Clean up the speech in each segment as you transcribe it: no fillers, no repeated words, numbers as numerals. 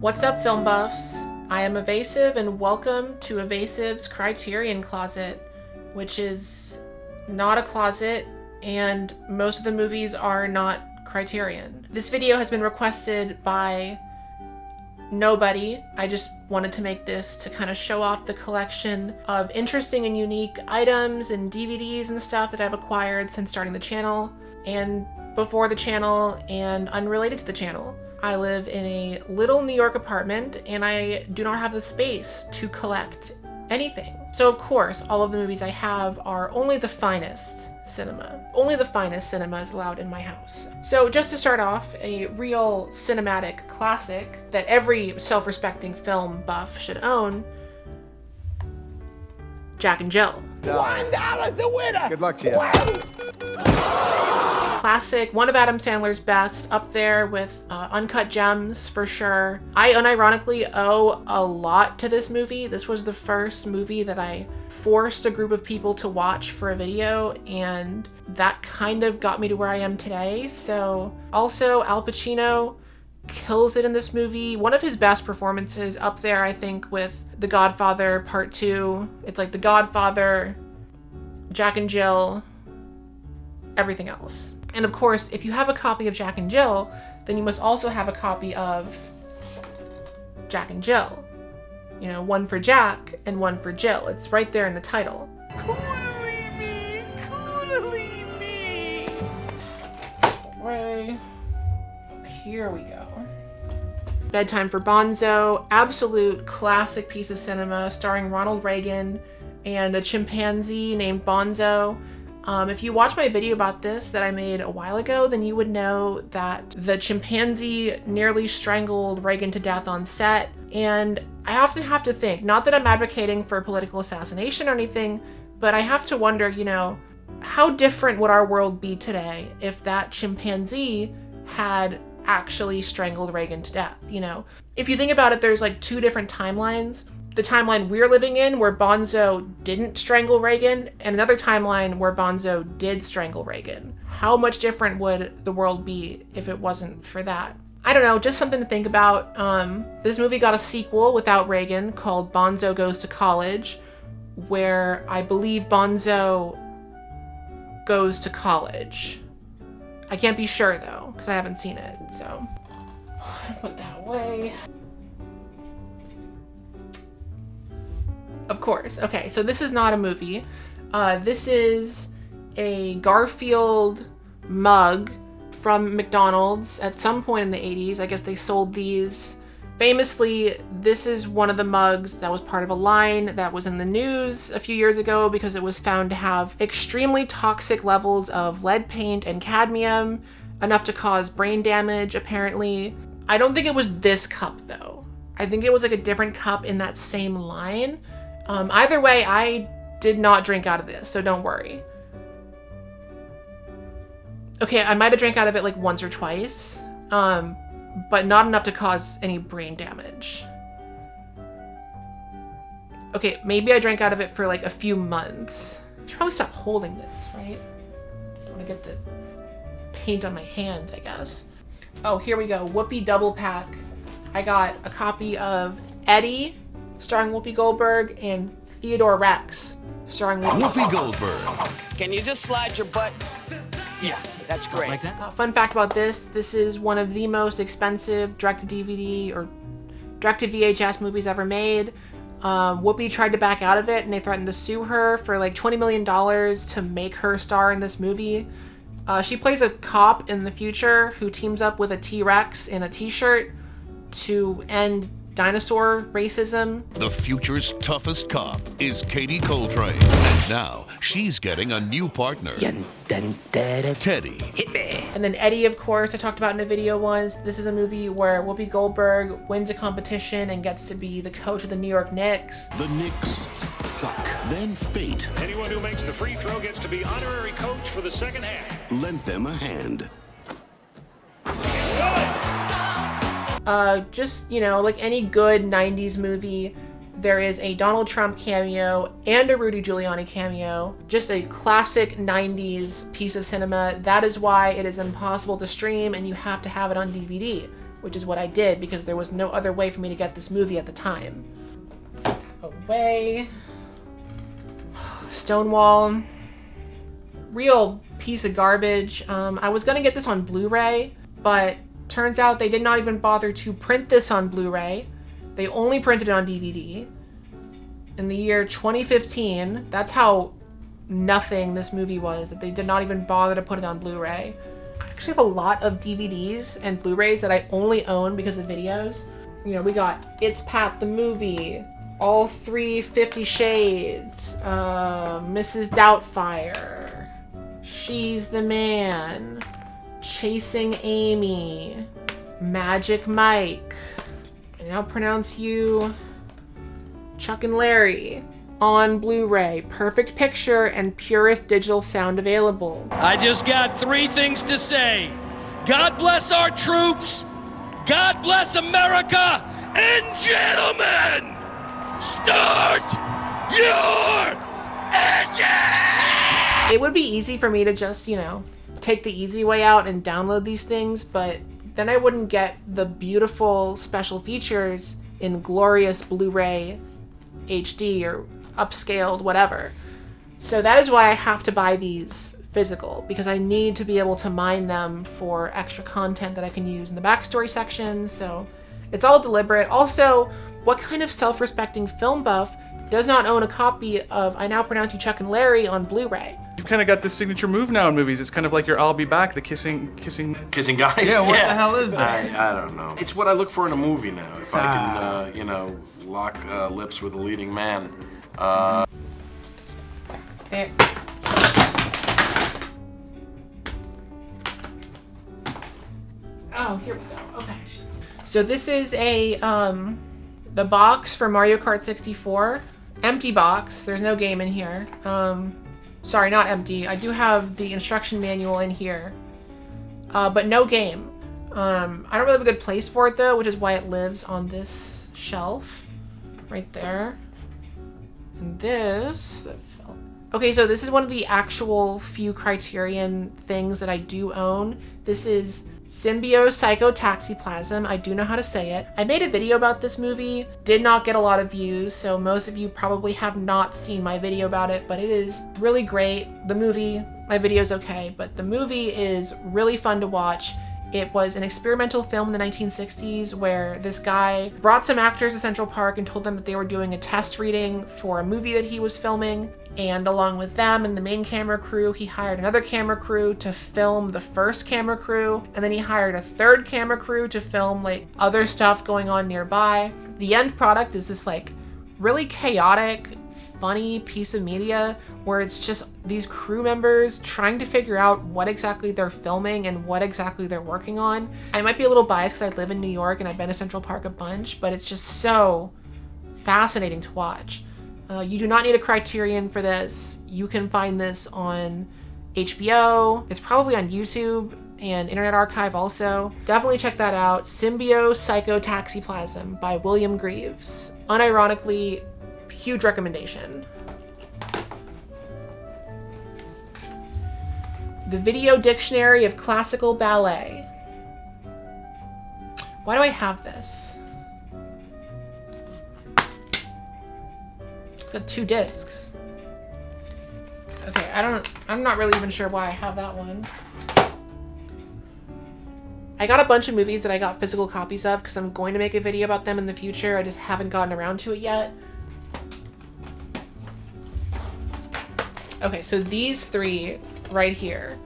What's up, film buffs? I am Evasive, and welcome to Evasive's Criterion closet, which is not a closet, and most of the movies are not Criterion. This video has been requested by nobody. I just wanted to make this to kind of show off the collection of interesting and unique items and DVDs and stuff that I've acquired since starting the channel, and before the channel, and unrelated to the channel. I live in a little New York apartment, and I do not have the space to collect anything. So of course, all of the movies I have are only the finest cinema. Only the finest cinema is allowed in my house. So just to start off, a real cinematic classic that every self-respecting film buff should own, Jack and Jill. $1 the winner! Good luck to you. Classic, one of Adam Sandler's best, up there with Uncut Gems for sure. I unironically owe a lot to this movie. This was the first movie that I forced a group of people to watch for a video, and that kind of got me to where I am today. So also Al Pacino kills it in this movie. One of his best performances, up there I think with The Godfather Part 2. It's like The Godfather, Jack and Jill, everything else. And of course, if you have a copy of Jack and Jill, then you must also have a copy of Jack and Jill. You know, one for Jack and one for Jill. It's right there in the title. Coodly me, coodly me. Right. Here we go. Bedtime for Bonzo, absolute classic piece of cinema starring Ronald Reagan and a chimpanzee named Bonzo. If you watch my video about this that I made a while ago, then you would know that the chimpanzee nearly strangled Reagan to death on set. And I often have to think, not that I'm advocating for political assassination or anything, but I have to wonder, you know, how different would our world be today if that chimpanzee had actually strangled Reagan to death, you know? If you think about it, there's like two different timelines. The timeline we're living in where Bonzo didn't strangle Reagan, and another timeline where Bonzo did strangle Reagan. How much different would the world be if it wasn't for that? I don't know, just something to think about. This movie got a sequel without Reagan called Bonzo Goes to College, where I believe Bonzo goes to college. I can't be sure though, because I haven't seen it, so put that away. Of course. Okay, so this is not a movie. This is a Garfield mug from McDonald's at some point in the 80s. I guess they sold these. Famously, this is one of the mugs that was part of a line that was in the news a few years ago because it was found to have extremely toxic levels of lead paint and cadmium, enough to cause brain damage, apparently. I don't think it was this cup, though. I think it was like a different cup in that same line. Either way, I did not drink out of this, so don't worry. Okay, I might have drank out of it like once or twice, but not enough to cause any brain damage. Okay, maybe I drank out of it for like a few months. I should probably stop holding this, right? I don't want to get the paint on my hands, I guess. Oh, here we go. Whoopi double pack. I got a copy of Eddie, starring Whoopi Goldberg, and Theodore Rex, starring Whoopi Goldberg. Can you just slide your butt? Yeah, that's great. Like that? Fun fact about this is one of the most expensive direct-to-DVD or direct-to-VHS movies ever made. Whoopi tried to back out of it, and they threatened to sue her for like $20 million to make her star in this movie. She plays a cop in the future who teams up with a T-Rex in a t-shirt to end dinosaur racism. The future's toughest cop is Katie Coltrane. Now, she's getting a new partner. Teddy. Hit me. And then Eddie, of course, I talked about in a video once. This is a movie where Whoopi Goldberg wins a competition and gets to be the coach of the New York Knicks. The Knicks suck. Then fate Anyone who makes the free throw gets to be honorary coach for the second half. lent them a hand. Just, you know, like any good 90s movie, there is a Donald Trump cameo and a Rudy Giuliani cameo. Just a classic 90s piece of cinema. That is why it is impossible to stream and you have to have it on DVD. which is what I did because there was no other way for me to get this movie at the time. Away. Stonewall. Real piece of garbage. I was gonna get this on Blu-ray, but turns out they did not even bother to print this on Blu-ray. They only printed it on DVD. In the year 2015, that's how nothing this movie was, that they did not even bother to put it on Blu-ray. I actually have a lot of DVDs and Blu-rays that I only own because of videos. You know, we got It's Pat the Movie, all 3 50 Shades, Mrs. Doubtfire, She's the Man, Chasing Amy, Magic Mike, I now pronounce you Chuck and Larry, on Blu-ray, perfect picture and purest digital sound available. I just got 3 things to say. God bless our troops, God bless America, and gentlemen, start your engine! It would be easy for me to just, you know, take the easy way out and download these things, but then I wouldn't get the beautiful special features in glorious Blu-ray HD or upscaled, whatever. So that is why I have to buy these physical, because I need to be able to mine them for extra content that I can use in the backstory section. So it's all deliberate. Also, what kind of self-respecting film buff does not own a copy of I Now Pronounce You Chuck and Larry on Blu-ray? You've kind of got this signature move now in movies. It's kind of like your I'll Be Back, the kissing guys. Yeah, what the hell is that? I don't know. It's what I look for in a movie now. If I can, you know, lock lips with a leading man. There. Oh, here we go. Okay. So this is a the box for Mario Kart 64. Empty box. There's no game in here. Sorry, not empty. I do have the instruction manual in here, but no game. I don't really have a good place for it though, which is why it lives on this shelf right there. And this. Okay, so this is one of the actual few Criterion things that I do own. This is Symbio Psychotaxiplasm. I do know how to say it. I made a video about this movie, did not get a lot of views, so most of you probably have not seen my video about it, but it is really great. The movie, my video is okay, but the movie is really fun to watch. It was an experimental film in the 1960s where this guy brought some actors to Central Park and told them that they were doing a test reading for a movie that he was filming. And along with them and the main camera crew, he hired another camera crew to film the first camera crew. And then he hired a third camera crew to film like other stuff going on nearby. The end product is this like really chaotic, funny piece of media where it's just these crew members trying to figure out what exactly they're filming and what exactly they're working on. I might be a little biased because I live in New York and I've been to Central Park a bunch, but it's just so fascinating to watch. You do not need a Criterion for this. You can find this on HBO. It's probably on YouTube and Internet Archive also. Definitely check that out. Symbio Psychotaxiplasm by William Greaves. Unironically, huge recommendation. The Video Dictionary of Classical Ballet. Why do I have this? It's got 2 discs. Okay, I'm not really even sure why I have that one. I got a bunch of movies that I got physical copies of because I'm going to make a video about them in the future. I just haven't gotten around to it yet. Okay, so these 3 right here.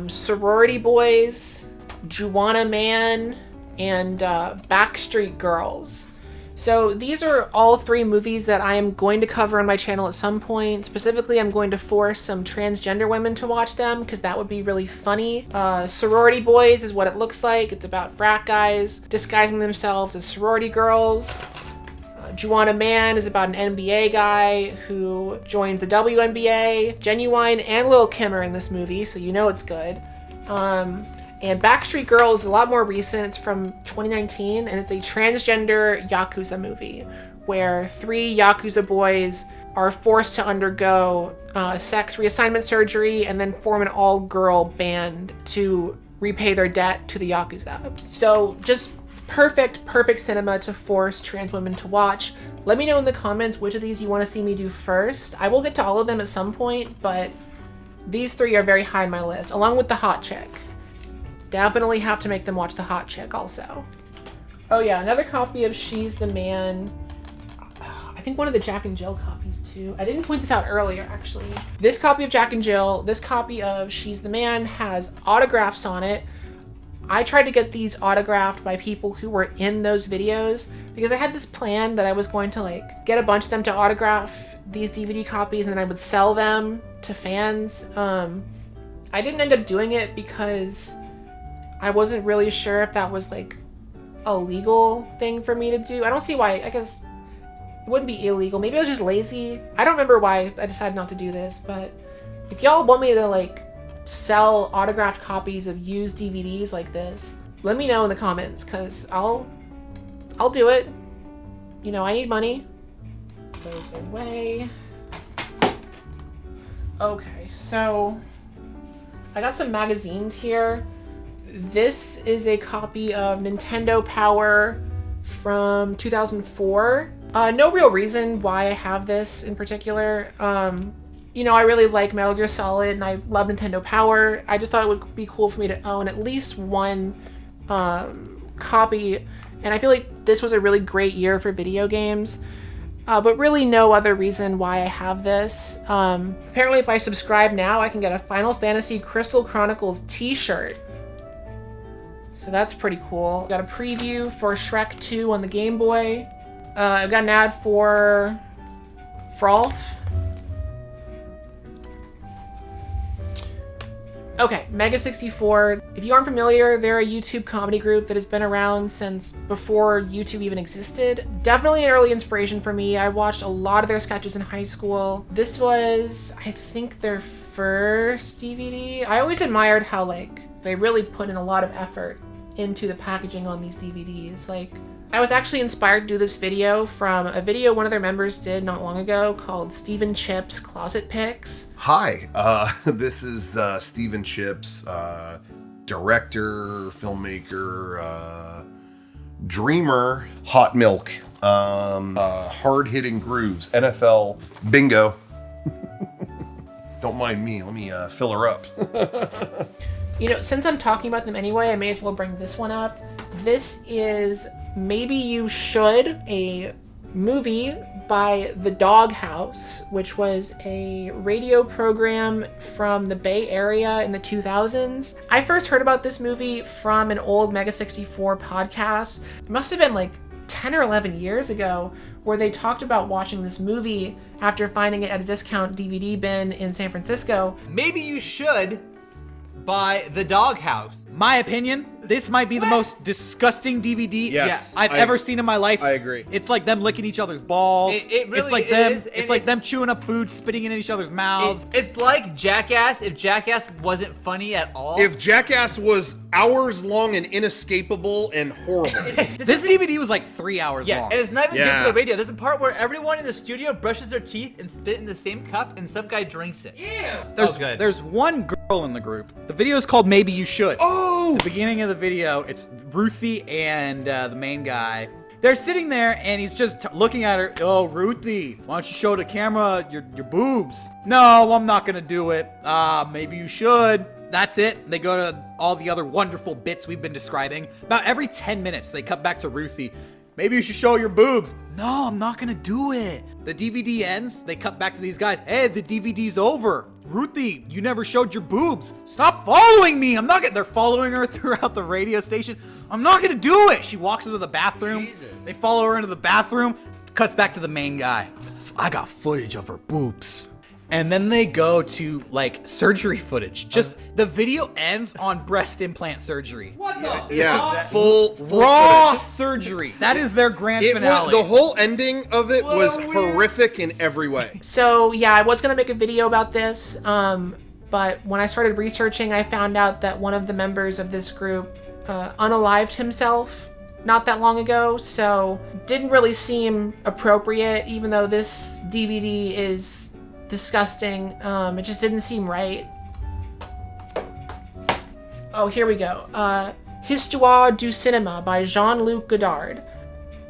Sorority Boys, Juwanna Mann, and Backstreet Girls. So these are all 3 movies that I am going to cover on my channel at some point. Specifically, I'm going to force some transgender women to watch them because that would be really funny. Sorority Boys is what it looks like. It's about frat guys disguising themselves as sorority girls. Juwanna Mann is about an NBA guy who joins the WNBA. Genuine and Lil' Kim are in this movie, so you know it's good. And Backstreet Girls is a lot more recent. It's from 2019, and it's a transgender Yakuza movie where 3 Yakuza boys are forced to undergo sex reassignment surgery and then form an all-girl band to repay their debt to the Yakuza. So just perfect cinema to force trans women to watch. Let me know in the comments which of these you want to see me do first. I will get to all of them at some point, but these 3 are very high on my list, along with the hot chick. Definitely have to make them watch the hot chick also. Oh yeah, another copy of She's the Man. I think one of the Jack and Jill copies too. I didn't point this out earlier, actually. This copy of Jack and Jill, this copy of She's the Man has autographs on it. I tried to get these autographed by people who were in those videos because I had this plan that I was going to like get a bunch of them to autograph these DVD copies and then I would sell them to fans. I didn't end up doing it because I wasn't really sure if that was like a legal thing for me to do. I don't see why. I guess it wouldn't be illegal. Maybe I was just lazy. I don't remember why I decided not to do this, but if y'all want me to like sell autographed copies of used DVDs like this, let me know in the comments because I'll do it. You know, I need money. Those away. Okay, so I got some magazines here. This is a copy of Nintendo Power from 2004. No real reason why I have this in particular. You know, I really like Metal Gear Solid and I love Nintendo Power. I just thought it would be cool for me to own at least one copy. And I feel like this was a really great year for video games. But really no other reason why I have this. Apparently if I subscribe now, I can get a Final Fantasy Crystal Chronicles t-shirt. So that's pretty cool. Got a preview for Shrek 2 on the Game Boy. I've got an ad for Frolf. Okay, Mega 64. If you aren't familiar, they're a YouTube comedy group that has been around since before YouTube even existed. Definitely an early inspiration for me. I watched a lot of their sketches in high school. This was, I think, their first DVD. I always admired how, like, they really put in a lot of effort into the packaging on these DVDs. Like, I was actually inspired to do this video from a video one of their members did not long ago called Steven Chip's Closet Picks. Hi, this is Steven Chips, director, filmmaker, dreamer, hot milk, hard-hitting grooves, NFL, bingo. Don't mind me, let me fill her up. You know, since I'm talking about them anyway, I may as well bring this one up. This is Maybe You Should, a movie by The Doghouse, which was a radio program from the Bay Area in the 2000s. I first heard about this movie from an old Mega 64 podcast. It must have been like 10 or 11 years ago, where they talked about watching this movie after finding it at a discount DVD bin in San Francisco. Maybe You Should by The Doghouse. My opinion, this might be the most disgusting DVD I've ever seen in my life. I agree. It's like them licking each other's balls. It really it's like is, them. It's like them chewing up food, spitting it in each other's mouths. It's like Jackass if Jackass wasn't funny at all. If Jackass was hours long and inescapable and horrible. This DVD was like 3 hours long. And it's not even good for the radio. There's a part where everyone in the studio brushes their teeth and spit in the same cup, and some guy drinks it. Yeah. There's one girl in the group. The video is called Maybe You Should. Oh! The beginning of the video, it's Ruthie and the main guy. They're sitting there and he's just looking at her. Oh, Ruthie, why don't you show the camera your boobs? No, I'm not gonna do it. Maybe you should. That's it. They go to all the other wonderful bits we've been describing. About every 10 minutes, they cut back to Ruthie. Maybe you should show your boobs. No, I'm not gonna do it. The DVD ends. They cut back to these guys. Hey, the DVD's over. Ruthie, you never showed your boobs. Stop following me. I'm not gonna. They're following her throughout the radio station. I'm not gonna do it. She walks into the bathroom. Jesus. They follow her into the bathroom. Cuts back to the main guy. I got footage of her boobs. And then they go to like surgery footage. Just the video ends on breast implant surgery. What the? Yeah, full raw footage. surgery. That is their grand finale. The whole ending of it was horrific in every way. So yeah, I was gonna make a video about this, but when I started researching, I found out that one of the members of this group unalived himself not that long ago, so didn't really seem appropriate, even though this DVD is disgusting. It just didn't seem right. Oh, here we go. Histoire du Cinéma by Jean-Luc Godard.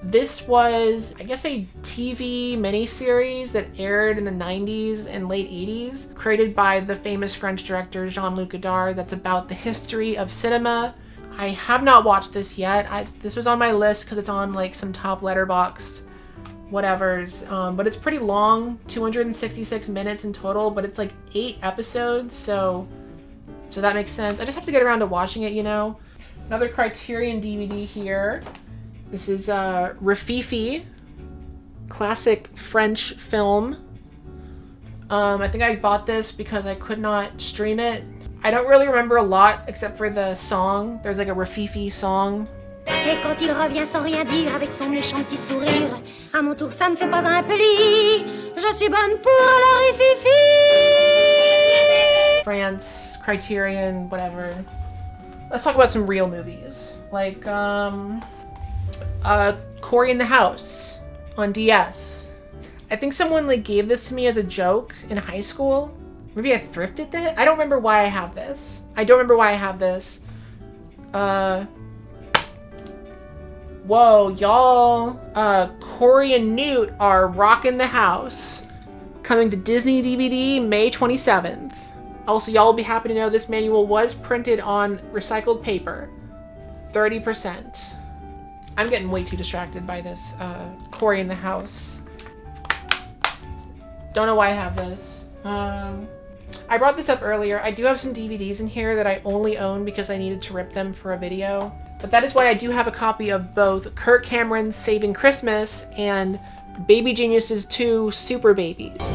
This was, I guess, a TV miniseries that aired in the 90s and late 80s, created by the famous French director Jean-Luc Godard, that's about the history of cinema. I have not watched this yet. This was on my list because it's on like some top Letterboxd whatevers, but it's pretty long, 266 minutes in total, but it's like 8 episodes, so that makes sense. I just have to get around to watching it, you know. Another Criterion DVD here. This is Rififi, classic French film. I think I bought this because I could not stream it. I don't really remember a lot except for the song. There's like a Rififi song. Et quand il revient sans rien dire avec son méchant petit sourire, à mon tour ça me fait pas un pli, je suis bonne pour la Rififi. France, Criterion, whatever. Let's talk about some real movies. Like, Cory in the House on DS. I think someone like gave this to me as a joke in high school. Maybe I thrifted it? I don't remember why I have this. Whoa, y'all. Cory and Newt are rocking the house. Coming to Disney DVD May 27th. Also, y'all will be happy to know this manual was printed on recycled paper. 30%. I'm getting way too distracted by this Cory in the House. Don't know why I have this. I brought this up earlier. I do have some DVDs in here that I only own because I needed to rip them for a video. But that is why I do have a copy of both Kirk Cameron's Saving Christmas and Baby Genius's 2 Super Babies.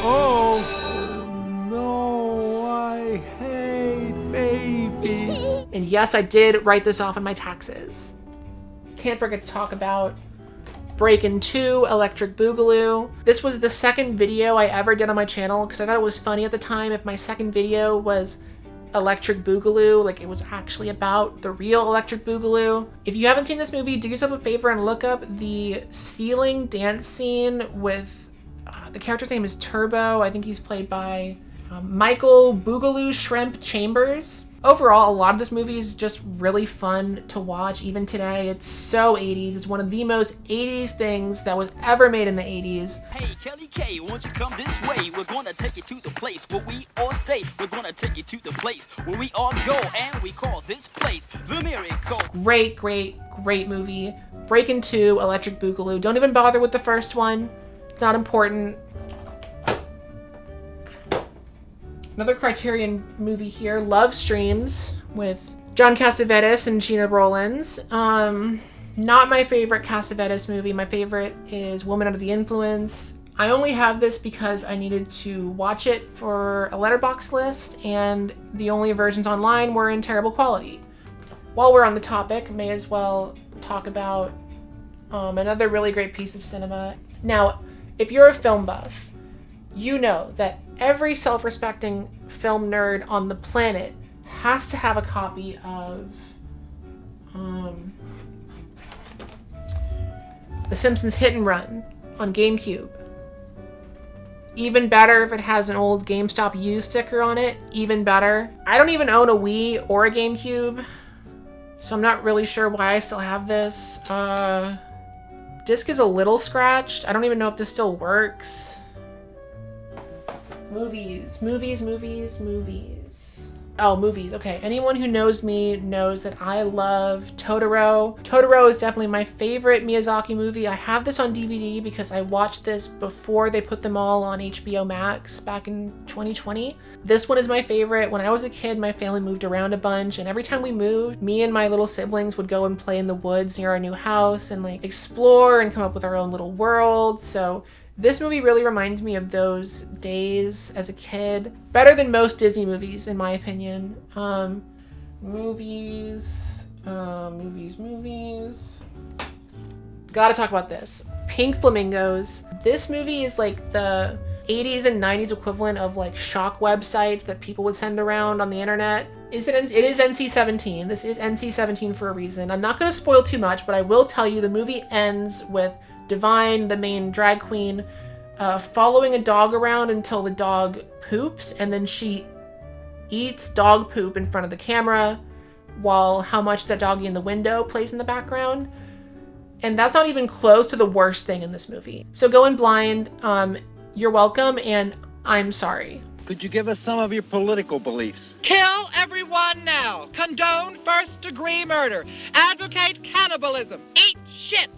Oh, no, I hate babies. And yes, I did write this off on my taxes. Can't forget to talk about Breakin' 2, Electric Boogaloo. This was the second video I ever did on my channel because I thought it was funny at the time if my second video was Electric Boogaloo, like it was actually about the real Electric Boogaloo. If you haven't seen this movie, do yourself a favor and look up the ceiling dance scene with the character's name is Turbo. I think he's played by Michael Boogaloo Shrimp Chambers. Overall, a lot of this movie is just really fun to watch even today. It's so 80s. It's one of the most 80s things that was ever made in the 80s. Hey, Kelly K, won't you come this way? We're gonna take you to the place where we all stay. We're gonna take you to the place where we all go, and we call this place the Miracle. Great, great, great movie. Breakin' 2, Electric Boogaloo. Don't even bother with the first one. It's not important. Another Criterion movie here, Love Streams, with John Cassavetes and Gina Rollins. Not my favorite Cassavetes movie. My favorite is Woman Under the Influence. I only have this because I needed to watch it for a Letterboxd list, and the only versions online were in terrible quality. While we're on the topic, may as well talk about another really great piece of cinema. Now, if you're a film buff, you know that every self-respecting film nerd on the planet has to have a copy of The Simpsons Hit and Run on GameCube. Even better if it has an old GameStop used sticker on it. Even better. I don't even own a Wii or a GameCube, so I'm not really sure why I still have this. Disc is a little scratched. I don't even know if this still works. Movies. Oh, movies. Okay. Anyone who knows me knows that I love Totoro. Totoro is definitely my favorite Miyazaki movie. I have this on DVD because I watched this before they put them all on HBO Max back in 2020. This one is my favorite. When I was a kid, my family moved around a bunch, and every time we moved, me and my little siblings would go and play in the woods near our new house and like explore and come up with our own little world. So this movie really reminds me of those days as a kid. Better than most Disney movies, in my opinion. Movies. Gotta talk about this. Pink Flamingos. This movie is like the 80s and 90s equivalent of like shock websites that people would send around on the internet. It is NC-17. This is NC-17 for a reason. I'm not gonna spoil too much, but I will tell you the movie ends with Divine, the main drag queen, following a dog around until the dog poops, and then she eats dog poop in front of the camera while How Much That Doggy in the Window plays in the background. And that's not even close to the worst thing in this movie. So go in blind. You're welcome, and I'm sorry. Could you give us some of your political beliefs? Kill everyone now. Condone first-degree murder. Advocate cannibalism. Eat shit.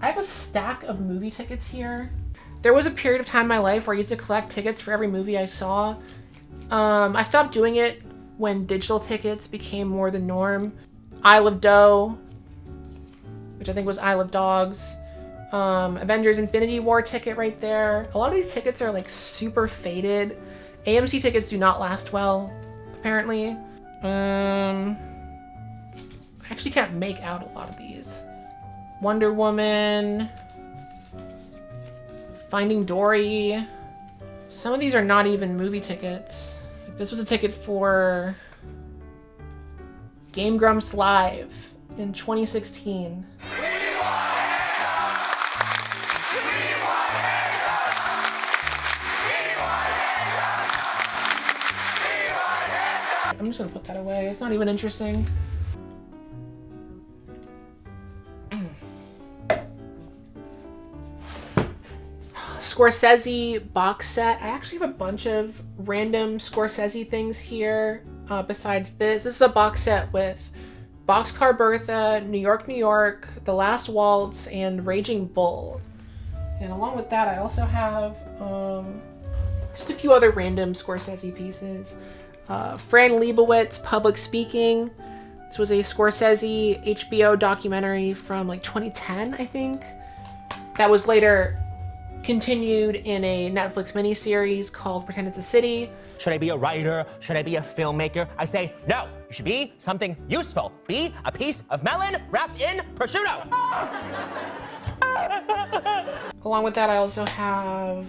I have a stack of movie tickets here. There was a period of time in my life where I used to collect tickets for every movie I saw. I stopped doing it when digital tickets became more the norm. Isle of Doe, which I think was Isle of Dogs. Avengers Infinity War ticket right there. A lot of these tickets are like super faded. AMC tickets do not last well, apparently. I actually can't make out a lot of these. Wonder Woman. Finding Dory. Some of these are not even movie tickets. This was a ticket for Game Grumps Live in 2016. I'm just gonna put that away. It's not even interesting. Scorsese box set. I actually have a bunch of random Scorsese things here besides this. This is a box set with Boxcar Bertha, New York, New York, The Last Waltz, and Raging Bull. And along with that, I also have just a few other random Scorsese pieces. Fran Lebowitz, Public Speaking. This was a Scorsese HBO documentary from like 2010, I think. That was later continued in a Netflix miniseries called Pretend It's a City. Should I be a writer? Should I be a filmmaker? I say, no, you should be something useful. Be a piece of melon wrapped in prosciutto. Along with that, I also have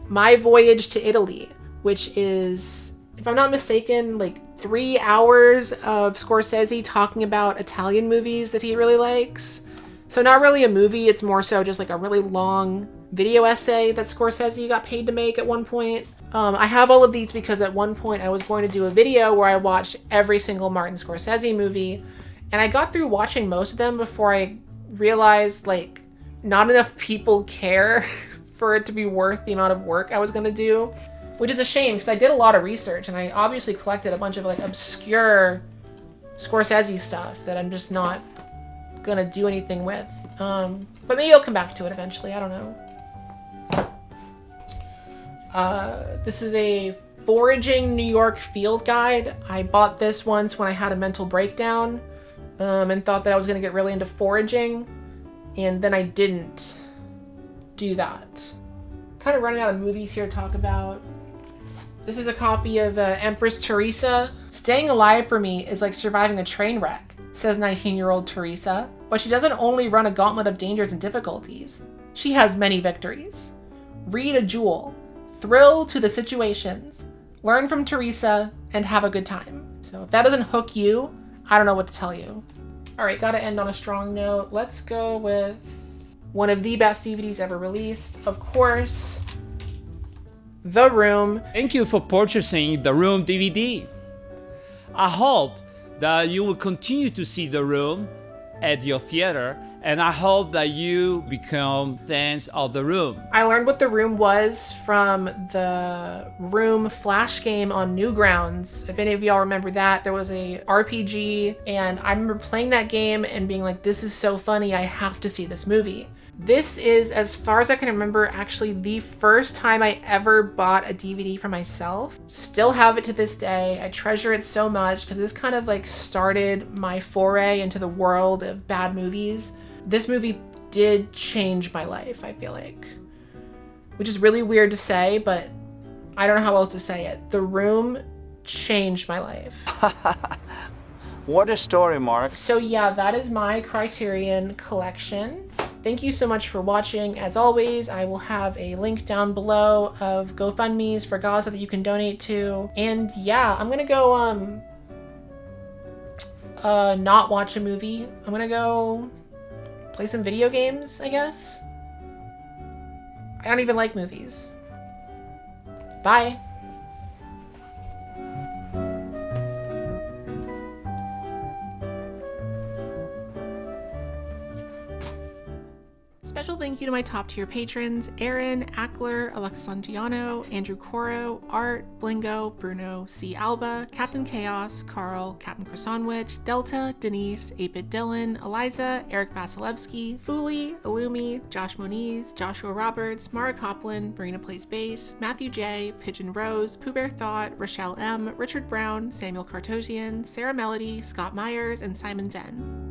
My Voyage to Italy, which is, if I'm not mistaken, like 3 hours of Scorsese talking about Italian movies that he really likes. So not really a movie, it's more so just like a really long video essay that Scorsese got paid to make at one point. I have all of these because at one point I was going to do a video where I watched every single Martin Scorsese movie, and I got through watching most of them before I realized like not enough people care for it to be worth the amount of work I was going to do, which is a shame because I did a lot of research and I obviously collected a bunch of like obscure Scorsese stuff that I'm just not gonna do anything with. But maybe I'll come back to it eventually, I don't know. This is a foraging New York field guide. I bought this once when I had a mental breakdown and thought that I was gonna get really into foraging, and then I didn't do that. Kind of running out of movies here to talk about. This is a copy of Empress Teresa. Staying alive for me is like surviving a train wreck, says 19-year-old Teresa. But she doesn't only run a gauntlet of dangers and difficulties. She has many victories. Read a jewel. Thrill to the situations. Learn from Teresa and have a good time. So if that doesn't hook you, I don't know what to tell you. All right, gotta end on a strong note. Let's go with one of the best DVDs ever released. Of course, The Room. Thank you for purchasing The Room DVD. I hope that you will continue to see The Room at your theater, and I hope that you become fans of The Room. I learned what The Room was from the Room Flash game on Newgrounds. If any of y'all remember that, there was a RPG, and I remember playing that game and being like, this is so funny, I have to see this movie. This is, as far as I can remember, actually the first time I ever bought a DVD for myself. Still have it to this day. I treasure it so much because this kind of like started my foray into the world of bad movies. This movie did change my life, I feel like. Which is really weird to say, but I don't know how else to say it. The Room changed my life. What a story, Mark. So yeah, that is my Criterion collection. Thank you so much for watching. As always, I will have a link down below of GoFundMes for Gaza that you can donate to. And yeah, I'm gonna go not watch a movie. I'm gonna go play some video games, I guess. I don't even like movies. Bye. Special thank you to my top tier patrons, Aaron, Ackler, Alexis Angiano, Andrew Coro, Art, Blingo, Bruno, C. Alba, Captain Chaos, Carl, Captain Croissantwich, Delta, Denise, 8-Bit Dylan, Eliza, Eric Vasilevsky, Fooly, Illumi, Josh Moniz, Joshua Roberts, Mara Copland, Marina Plays Bass, Matthew J, Pigeon Rose, Pooh Bear Thought, Rochelle M, Richard Brown, Samuel Cartosian, Sarah Melody, Scott Myers, and Simon Zen.